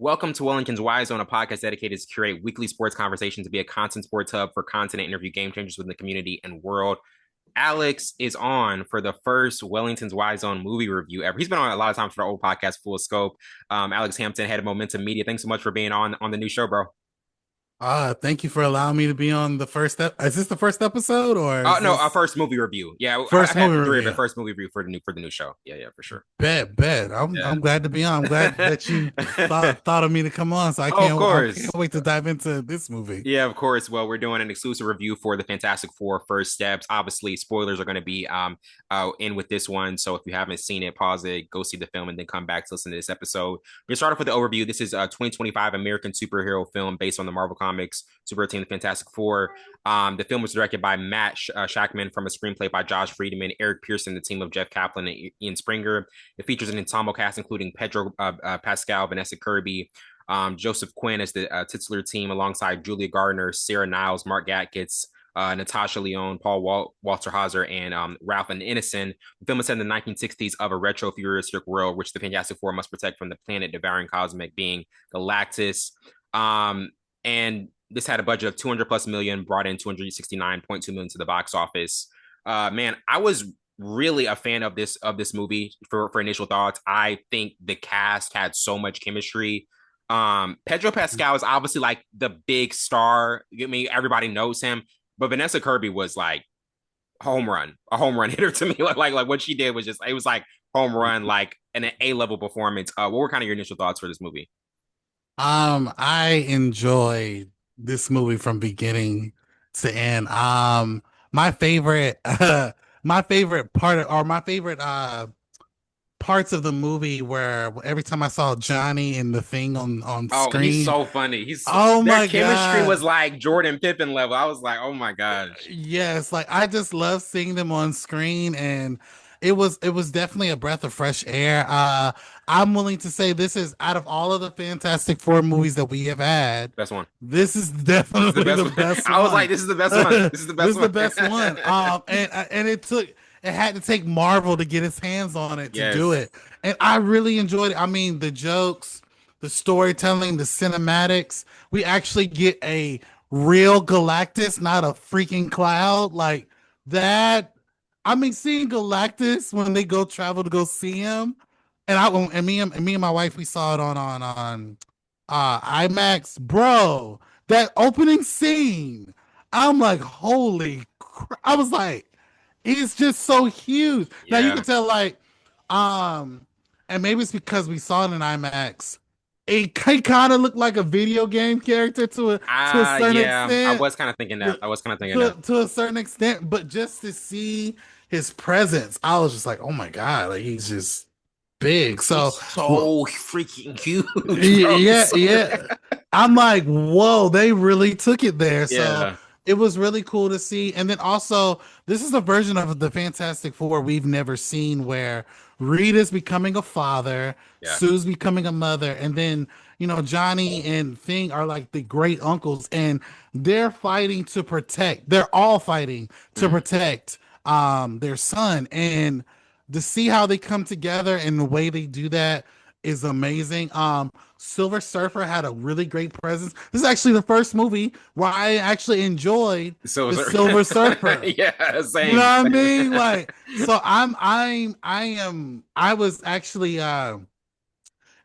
Welcome to Wellington's Y Zone, a podcast dedicated to curate weekly sports conversations to be a constant sports hub for content and interview game changers within the community and world. Alex is on for the first Wellington's Y Zone movie review ever. He's been on a lot of times for the old podcast, Full Scope. Alex Hampton, head of Momentum Media. Thanks so much for being on the new show, bro. Thank you for allowing me to be on the first is this the first episode or Oh is no, our this first movie review. Yeah, I've first had movie three of it. review? First movie review for the new show. Yeah, for sure. Bet. I'm Yeah. glad to be on. I'm glad that you thought of me to come on. So Oh, of I course. can't wait to dive into this movie. Yeah, of course. Well, we're doing an exclusive review for the Fantastic Four First Steps. Obviously, spoilers are going to be in with this one. So if you haven't seen it, pause it, go see the film, and then come back to listen to this episode. We're start off with the overview. This is a 2025 American superhero film based on the Marvel Comics super team, the Fantastic Four. The film was directed by Matt Shackman from a screenplay by Josh Friedman, Eric Pearson, the team of Jeff Kaplan and Ian Springer. It features an ensemble cast including Pedro Pascal, Vanessa Kirby, Joseph Quinn as the titular team alongside Julia Gardner, Sarah Niles, Mark Gatkins, Natasha Lyonne, Walter Hauser, and Ralph and Innocent. The film is set in the 1960s of a retro futuristic world, which the Fantastic Four must protect from the planet devouring cosmic being Galactus. And this had a budget of 200 plus million, brought in 269.2 million to the box office. Man, I was really a fan of this movie for initial thoughts. I think the cast had so much chemistry. Pedro Pascal is obviously like the big star. I mean, everybody knows him, but Vanessa Kirby was like a home run hitter to me. Like what she did was just it was like home run, like an A-level performance. What were kind of your initial thoughts for this movie? I enjoyed this movie from beginning to end. My favorite my favorite part or my favorite parts of the movie where every time I saw Johnny and the thing on Oh, he's screen. so funny. Oh Their my chemistry was God. like Jordan Pippen level. I was like, oh my gosh. Yes, like I just love seeing them on screen, and it was definitely a breath of fresh air. I'm willing to say this is out of all of the Fantastic Four movies that we have had, Best one. this is This is the definitely best the one. best I was like, one. this is the best one. This is the This best is the one. best one. And it had to take Marvel to get its hands on it to do Yes. it, and I really enjoyed it. I mean, the jokes, the storytelling, the cinematics. We actually get a real Galactus, not a freaking cloud like that. I mean, seeing Galactus when they go travel to go see him, and me and my wife we saw it on IMAX, bro. That opening scene, I'm like, holy! I was like, he's just so huge. Now you can Yeah. tell, like, um, and maybe it's because we saw it in IMAX. He kind of looked like a video game character to a certain Yeah. I extent, was kind of thinking that. to, I was kind of thinking that. to a certain extent. But just to see his presence, I was just like, oh my God, like he's just big. He's So, so freaking huge, bro. yeah, yeah. I'm like, whoa, they really took it there. So Yeah. it was really cool to see. And then also, this is a version of the Fantastic Four we've never seen where Reed is becoming a father, Yeah. Sue's becoming a mother, and then, Johnny and Thing are like the great uncles, and they're all fighting to Mhm. protect their son. And to see how they come together and the way they do that is amazing. Silver Surfer had a really great presence. This is actually the first movie where I actually enjoyed So, the Silver Surfer. yeah, You know same. what I mean? Like, so I was actually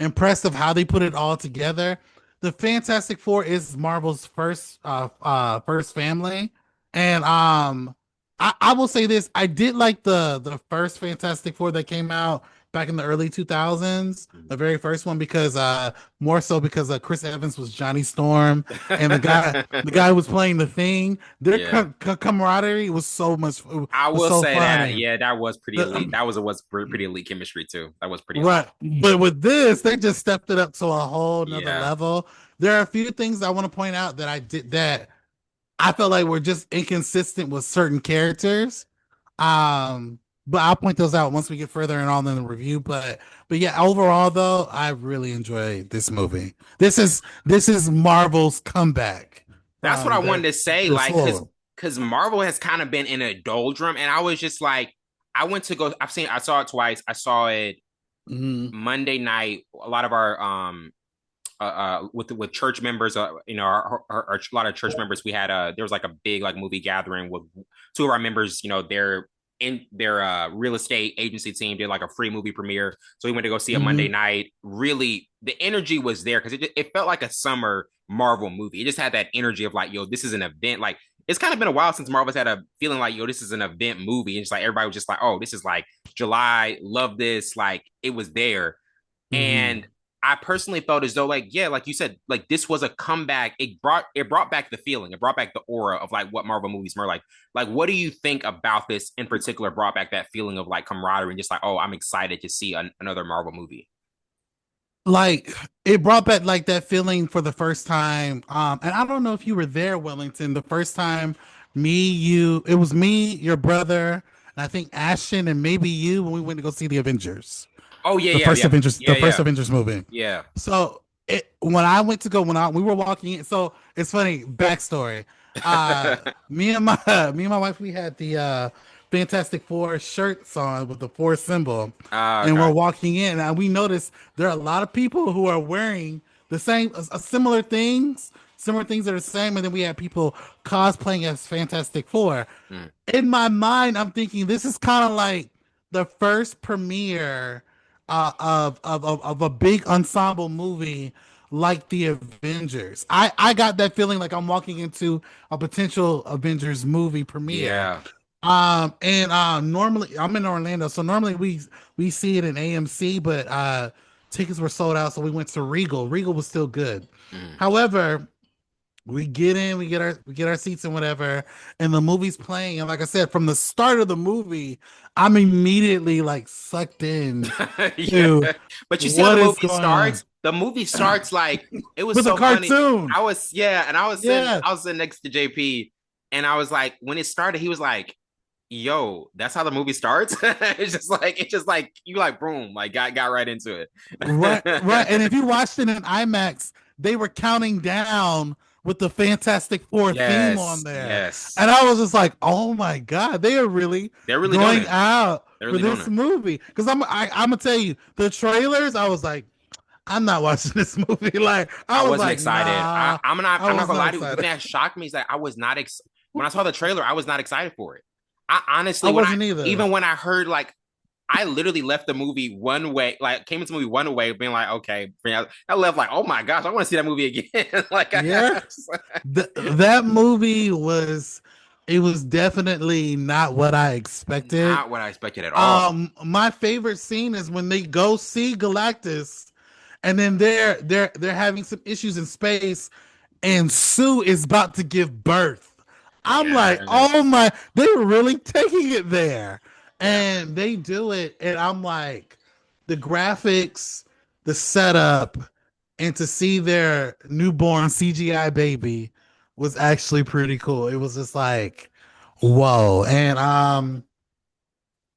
impressed of how they put it all together. The Fantastic Four is Marvel's first family. And I will say this, I did like the first Fantastic Four that came out back in the early 2000s, the very first one, because more so because Chris Evans was Johnny Storm, and the guy who was playing the Thing. Their Yeah. camaraderie was so much I was will so say that. funny. Yeah, that was pretty elite. The, That was pretty elite chemistry too. That was pretty elite. Right. But with this, they just stepped it up to a whole nother Yeah. level. There are a few things I want to point out that I did that I felt like were just inconsistent with certain characters. Um, but I'll point those out once we get further and on in the review. But yeah, overall though, I really enjoyed this movie. This is Marvel's comeback That's what I from wanted to say. their Like, slow. cause Marvel has kind of been in a doldrum, and I was just like, I went to go. I saw it twice. I saw it Mhm. Monday night. A lot of our with church members, our a lot of church members. We had there was like a big like movie gathering with two of our members. They're in their real estate agency team did like a free movie premiere, so we went to go see a Monday Mm-hmm. night. Really, the energy was there because it felt like a summer Marvel movie. It just had that energy of like, yo, this is an event. Like it's kind of been a while since Marvel's had a feeling like, yo, this is an event movie. And it's like everybody was just like, oh, this is like July, love this. Like it was there. Mm-hmm. And I personally felt as though, like, yeah, like you said, like this was a comeback. It brought back the feeling. It brought back the aura of like what Marvel movies were like. Like, what do you think about this in particular? Brought back that feeling of like camaraderie and just like, oh, I'm excited to see another Marvel movie. Like it brought back like that feeling for the first time. And I don't know if you were there, Wellington, the first time it was me, your brother, and I think Ashton and maybe you when we went to go see the Avengers. Oh yeah, yeah, yeah, The yeah, first yeah, Avengers movie. yeah. So when I went to go we were walking in. So it's funny backstory. Me and my wife we had the Fantastic Four shirts on with the four symbol, and we're Okay. walking in and we noticed there are a lot of people who are wearing the same similar things that are the same, and then we have people cosplaying as Fantastic Four. Mm. In my mind, I'm thinking this is kind of like the first premiere of a big ensemble movie like the Avengers. I got that feeling like I'm walking into a potential Avengers movie premiere. Yeah. And normally I'm in Orlando, so normally we see it in AMC, but tickets were sold out, so we went to Regal. Regal was still good. Mm. However, we get in, we get our seats and whatever, and the movie's playing. And like I said, from the start of the movie, I'm immediately like sucked in Yeah. to But you see how the what is movie going on starts? The movie starts like it was with a so funny. cartoon. And Yeah, I was sitting next to JP, and I was like, when it started, he was like, "Yo, that's how the movie starts." It's just like you like boom, like got right into right, right. it. And if you watched it in IMAX, they were counting down with the Fantastic Four theme on Yes, there, yes, and I was just like, "Oh my god, they are really they're really doing going it. out They're for really doing this it. movie." Because I'm gonna tell you, the trailers, I was like, I'm not watching this movie. Like, I I was wasn't like, excited. nah, I I'm not was gonna not lie to you. The thing excited. that shocked me is that I was not when I saw the trailer, I was not excited for it. I I honestly, wasn't either. even when I heard like, I literally left the movie one way, like came into the movie one way, being like, okay, I left like, oh my gosh, I want to see that movie again. like, Yeah, that movie was, it was definitely not what I expected. not what I expected at all. My favorite scene is when they go see Galactus, and then they're having some issues in space, and Sue is about to give birth. I'm like, oh Yes, my, they were really taking it there. yeah, And they do it, and I'm like, the graphics, the setup, and to see their newborn CGI baby was actually pretty cool. It was just like, whoa. And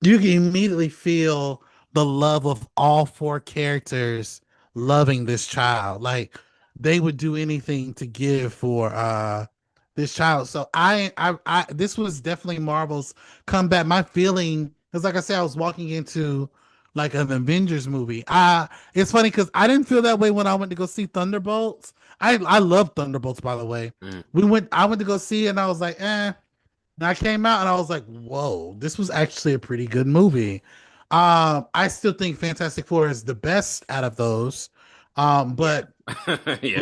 you can immediately feel the love of all four characters loving this child. Like they would do anything to give for this child. So I this was definitely Marvel's comeback. My feeling is like I said, I was walking into like an Avengers movie. It's funny because I didn't feel that way when I went to go see Thunderbolts. I love Thunderbolts, by the way. mm, I went to go see it and I was like, eh. And I came out and I was like, whoa, this was actually a pretty good movie. I still think Fantastic Four is the best out of those. yeah, But yeah.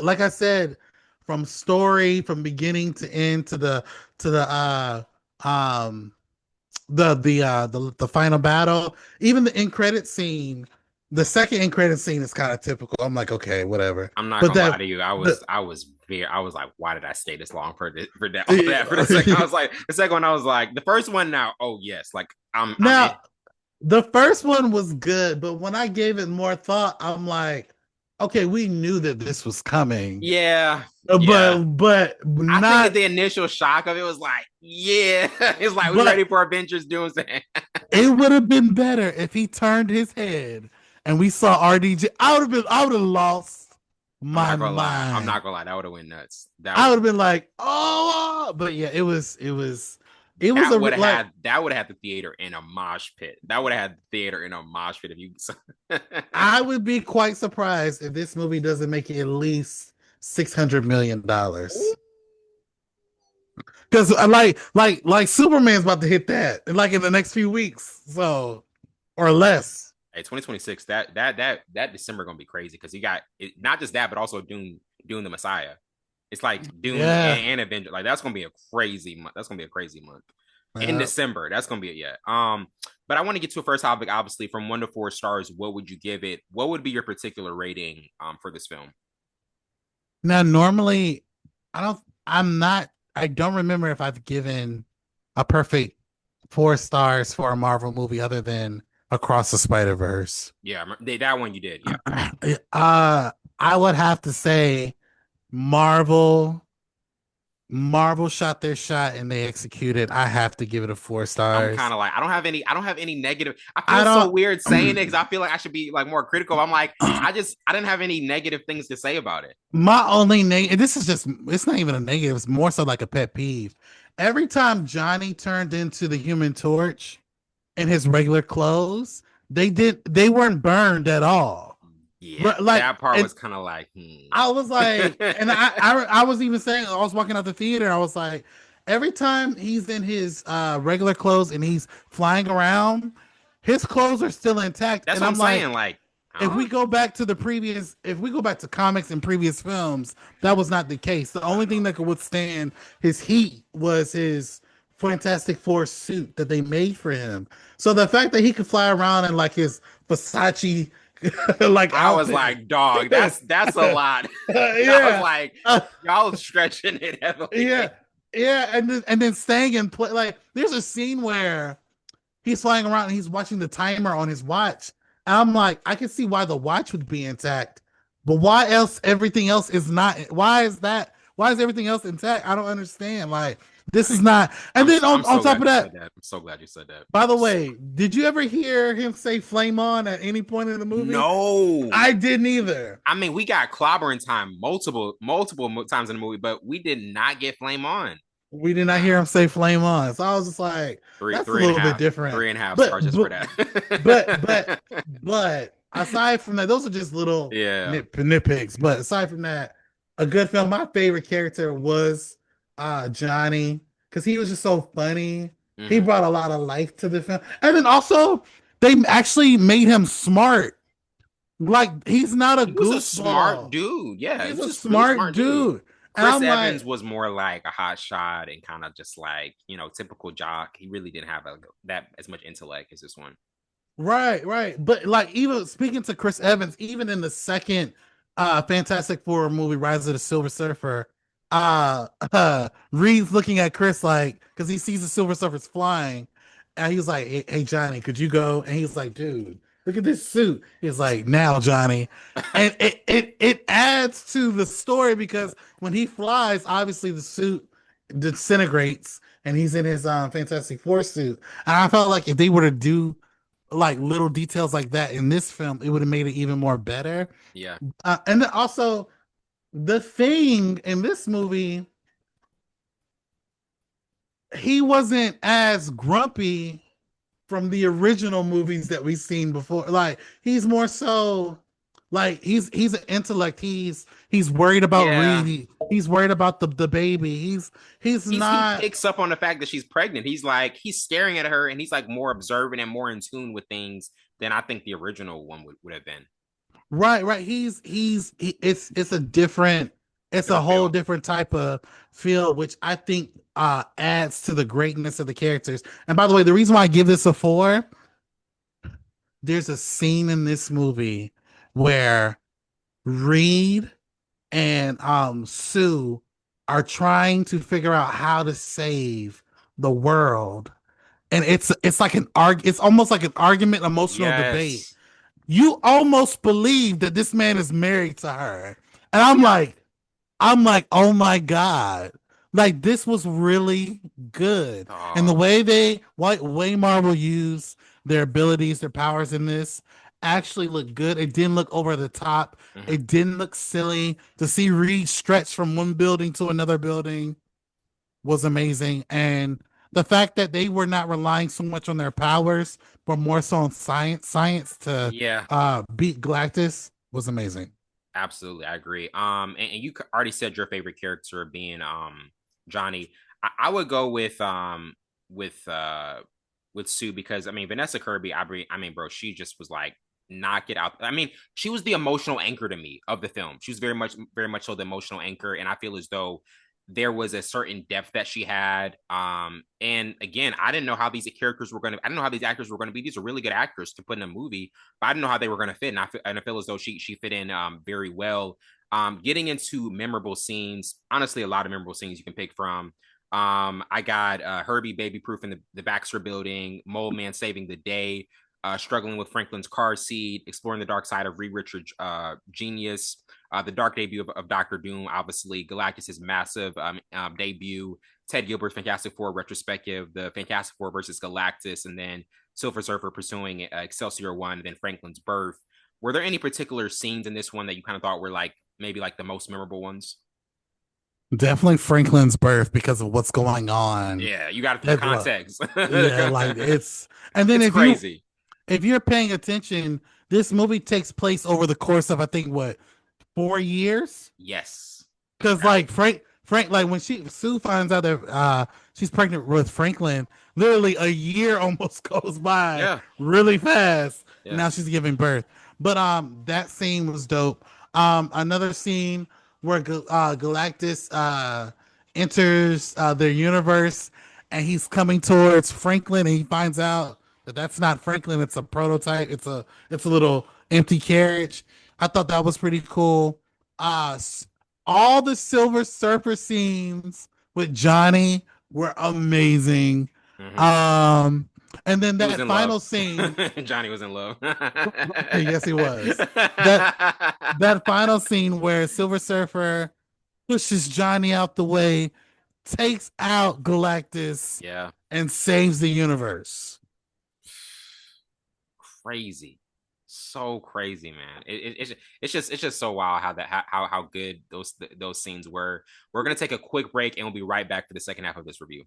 like I said, from story, from beginning to end to the um the final battle, even the end credit scene, the second end credit scene is kind of typical. I'm like, okay, whatever. I'm not But gonna lie that to you. the I was like, why did I stay this long for that all that for the second? I was like, the second one, I was like, the first one now, oh yes, like I'm in. now the first one was good, but when I gave it more thought, I'm like, okay, we knew that this was coming, Yeah, yeah. but I think that not. the initial shock of it was like, yeah, it's like we ready But for Avengers Doomsday. it would have been better if he turned his head and we saw RDJ. I would have lost I'm my not gonna lie. I'm mind. not gonna lie. That would have went nuts. That I would would have have been like, oh, but yeah, it was It was a like that would have had the theater in a mosh pit. That would have had the theater in a mosh pit if you. I would be quite surprised if this movie doesn't make at least $600 million. Because like Superman's about to hit that like in the next few weeks, so or less. Hey, 2026. That December gonna be crazy because you got it, not just that, but also Dune the Messiah. It's like Dune Yeah, and Avenger. Like that's gonna be a crazy month. That's gonna be a crazy month in yeah. December. That's gonna be it. Yeah. But I want to get to a first topic. Obviously, from 1 to 4 stars, what would you give it? What would be your particular rating for this film? Now normally, I don't. I'm not. I don't remember if I've given a perfect 4 stars for a Marvel movie other than Across the Spider Verse. Yeah, that one you did. Yeah. I would have to say Marvel Marvel shot their shot and they executed. I have to give it a four I'm kind stars. of like I don't have any negative. I I feel so don't. weird saying it because I feel like I should be like more critical. I'm like I didn't have any negative things to say about it. My only negative. This is just. It's not even a negative. It's more so like a pet peeve. Every time Johnny turned into the Human Torch in his regular clothes, they weren't burned at all. Yeah, Like, that part and was kind of like, I was like, and I was even saying, I was walking out the theater. I was like, every time he's in his regular clothes and he's flying around, his clothes are still intact. That's And what I'm I'm like, saying. Like, if huh? we go back to if we go back to comics and previous films, that was not the case. The only thing that could withstand his heat was his Fantastic Four suit that they made for him. So the fact that he could fly around in like his Versace like I was outfit, like, dog, that's a lot. I was yeah, like, uh, y'all stretching it yeah, heavily. yeah, and then staying in play. Like, there's a scene where he's flying around and he's watching the timer on his watch. And I'm like, I can see why the watch would be intact, but why else everything else is not? Why is that? Why is everything else intact? I don't understand. Like, this is not. And then I'm on so top glad of you said that, that. I'm so glad you said that. by the way, did you ever hear him say "flame on" at any point in the movie? No. I didn't either. I mean, we got clobbering time multiple times in the movie, but we did not get flame on. We did not hear Wow. him say "flame on," so I was just like, Three, "That's a three and a little bit half, different." 3.5 stars just for that. But but but aside from that, those are just little Yeah. nitpicks. But aside from that, a good film. My favorite character was Johnny because he was just so funny. He Hmm. brought a lot of life to the film, and then also they actually made him smart. Like, he's not a He was a smart goofball. dude. Yeah, he He's was a just really smart smart dude. dude, and Chris I'm Evans like, was more like a hot shot and kind of just like, typical jock. He really didn't have that as much intellect as this one. right, right. But like, even speaking to Chris Evans, even in the second Fantastic Four movie, Rise of the Silver Surfer, Reed's looking at Chris like, because he sees the Silver Surfer's flying, and he was like, hey Johnny, could you go? And he's like, dude, look at this suit. He's like, now Johnny. And it adds to the story because when he flies, obviously the suit disintegrates and he's in his Fantastic Four suit. And I felt like if they were to do like little details like that in this film, it would have made it even more better. Yeah. And then also the thing in this movie, he wasn't as grumpy from the original movies that we've seen before. Like, he's more so like he's an intellect. He's worried about Yeah. Reed. He's worried about the baby. He's He not picks up on the fact that she's pregnant. He's staring at her and he's like more observant and more in tune with things than I think the original one would have been. right, right. It's a different, it's a Different whole feel. different type of feel, which I think adds to the greatness of the characters. And by the way, the reason why I give this a four, there's a scene in this movie where Reed and Sue are trying to figure out how to save the world. And it's like it's almost like an argument, emotional debate. Yes. You almost believe that this man is married to her. And Yeah. I'm like, oh my God. Like, this was really good. And the Oh. way way Marvel used their abilities, their powers in this actually looked good. It didn't look over the top. Mhm. It didn't look silly. To see Reed stretch from one building to another building was amazing. And the fact that they were not relying so much on their powers, but more so on science to Yeah, beat Galactus was amazing. absolutely, I agree. And you already said your favorite character being Johnny. I would go with with Sue because I mean Vanessa Kirby. I mean, bro, she just was like knock it out. I mean, she was the emotional anchor to me of the film. She was very much so the emotional anchor, and I feel as though there was a certain depth that she had. And again, I didn't know how these characters were gonna. I didn't know how these actors were gonna be. These are really good actors to put in a movie, but I didn't know how they were gonna fit. And I feel as though she fit in very well. Getting into memorable scenes, honestly, a lot of memorable scenes you can pick from. I got Herbie baby proof in the Baxter building, Mole Man saving the day, struggling with Franklin's car seat, exploring the dark side of Reed Richards' genius, the dark debut of Doctor Doom, obviously, Galactus' massive debut, Ted Gilbert's Fantastic Four retrospective, the Fantastic Four versus Galactus, and then Silver Surfer pursuing Excelsior One, and then Franklin's birth. Were there any particular scenes in this one that you kind of thought were like maybe like the most memorable ones? Definitely Franklin's birth because of what's going on. Yeah, you got the That context. yeah, like it's and then It's crazy. if you're paying attention, this movie takes place over the course of I think what 4 years. Yes. Because like Frank, like when Sue finds out that she's pregnant with Franklin, literally a year almost goes by Yeah. really fast. And Yeah. now she's giving birth. But that scene was dope. Another scene where Galactus enters their universe and he's coming towards Franklin and he finds out that that's not Franklin, it's a prototype. It's a little empty carriage. I thought that was pretty cool. Uh all the Silver Surfer scenes with Johnny were amazing. Hmm. Um, and then He was that in love. final scene, Johnny was in love. yes, he was. That that final scene where Silver Surfer pushes Johnny out the way, takes out Galactus, Yeah. and saves the universe. Crazy. So crazy, man. It's just so wild how how good those scenes were. We're gonna take a quick break and we'll be right back for the second half of this review.